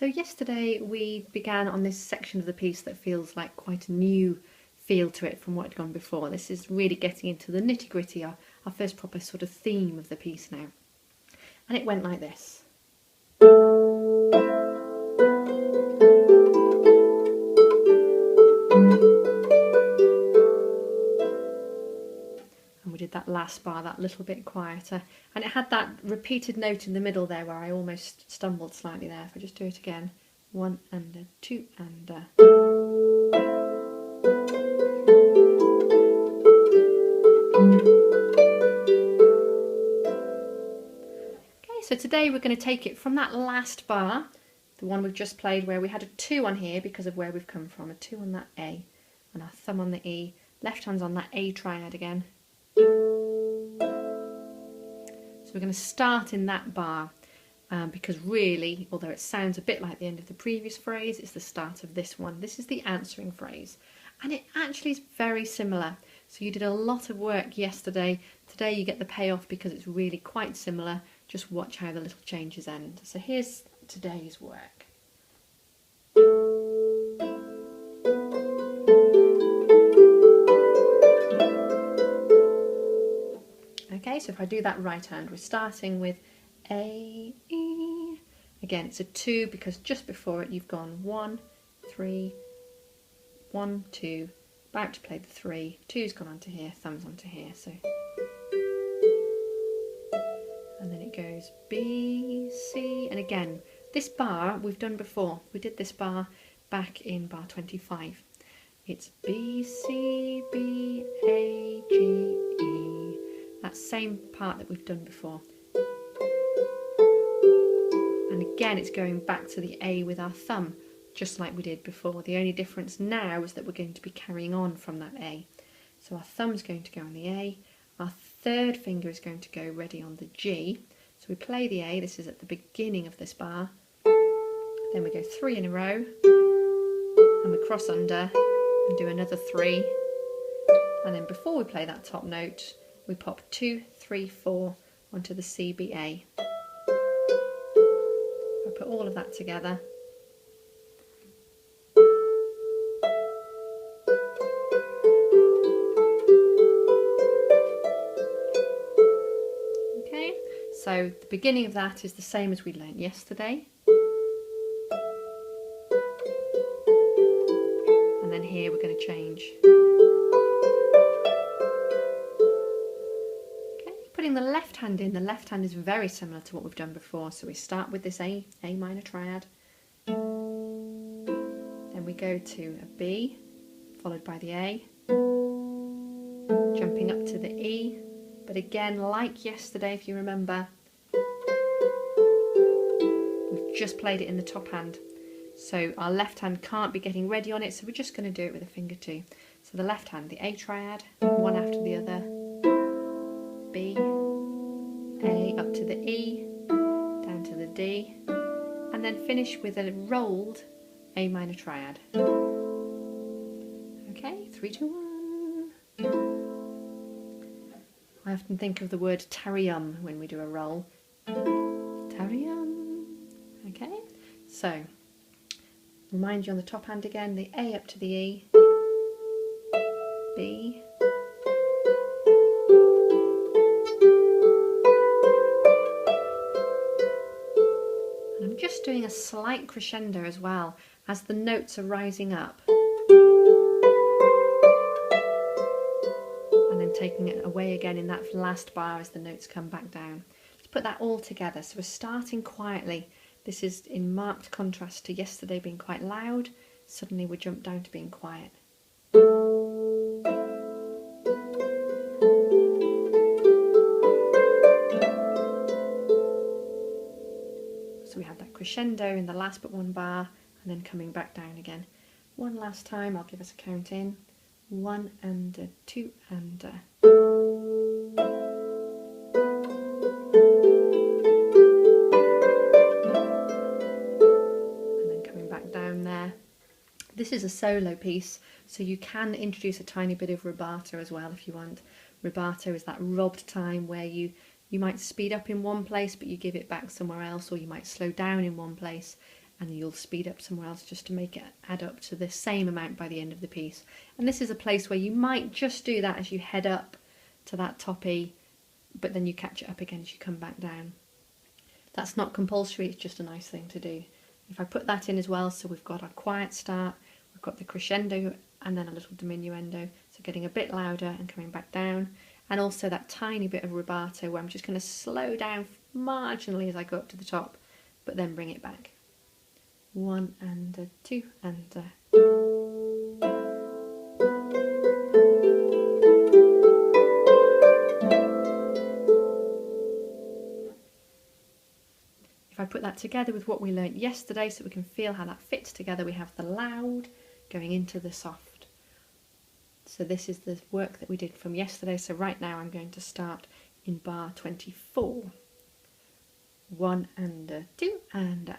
So yesterday we began on this section of the piece that feels like quite a new feel to it from what had gone before. This is really getting into the nitty-gritty, our first proper sort of theme of the piece now. And it went like this. And we did that last bar that little bit quieter, and it had that repeated note in the middle there where I almost stumbled slightly there. If I just do it again, 1 and a 2 and a. Okay, so today we're going to take it from that last bar, the one we've just played where we had a 2 on here because of where we've come from, a 2 on that A and our thumb on the E, left hand's on that A triad again. So we're going to start in that bar because really, although it sounds a bit like the end of the previous phrase, it's the start of this one. This is the answering phrase, and it actually is very similar. So you did a lot of work yesterday. Today you get the payoff because it's really quite similar. Just watch how the little changes end. So here's today's work. Okay, so if I do that right hand, we're starting with A, E. Again, it's a 2 because just before it you've gone 1, 3, 1, 2, about to play the 3, 2's gone onto here, thumb's onto here, so. And then it goes B, C, and again, this bar we've done before. We did this bar back in bar 25. It's B, C, B, A, G, E. That same part that we've done before. And again, it's going back to the A with our thumb, just like we did before. The only difference now is that we're going to be carrying on from that A. So our thumb's going to go on the A, our third finger is going to go ready on the G. So we play the A, this is at the beginning of this bar. Then we go 3 in a row, and we cross under and do another 3. And then before we play that top note, we pop 2, 3, 4 onto the C, B, A. I put all of that together. Okay, so the beginning of that is the same as we learnt yesterday. And then here we're going to change. Putting the left hand in, the left hand is very similar to what we've done before. So we start with this A minor triad. Then we go to a B, followed by the A. Jumping up to the E. But again, like yesterday, if you remember, we've just played it in the top hand. So our left hand can't be getting ready on it, so we're just going to do it with a finger too. So the left hand, the A triad, one after the other. B, A up to the E, down to the D, and then finish with a rolled A minor triad. Okay, 3, 2, 1. I often think of the word tarry-um when we do a roll. Tarry-um. Okay, so remind you on the top hand again, the A up to the E, B, doing a slight crescendo as well as the notes are rising up, and then taking it away again in that last bar as the notes come back down. Let's put that all together. So we're starting quietly. This is in marked contrast to yesterday being quite loud. Suddenly we jump down to being quiet. So we have that crescendo in the last but one bar, and then coming back down again. One last time, I'll give us a count in. 1 and a 2 and a. And then coming back down there. This is a solo piece, so you can introduce a tiny bit of rubato as well if you want. Rubato is that robbed time where you might speed up in one place but you give it back somewhere else, or you might slow down in one place and you'll speed up somewhere else just to make it add up to the same amount by the end of the piece. And this is a place where you might just do that as you head up to that top E, but then you catch it up again as you come back down. That's not compulsory, it's just a nice thing to do. If I put that in as well, so we've got our quiet start, we've got the crescendo and then a little diminuendo, so getting a bit louder and coming back down, and also that tiny bit of rubato where I'm just going to slow down marginally as I go up to the top, but then bring it back. 1 and a 2 and a... If I put that together with what we learnt yesterday so we can feel how that fits together, we have the loud going into the soft. So this is the work that we did from yesterday. So right now I'm going to start in bar 24. 1 and a 2 and a...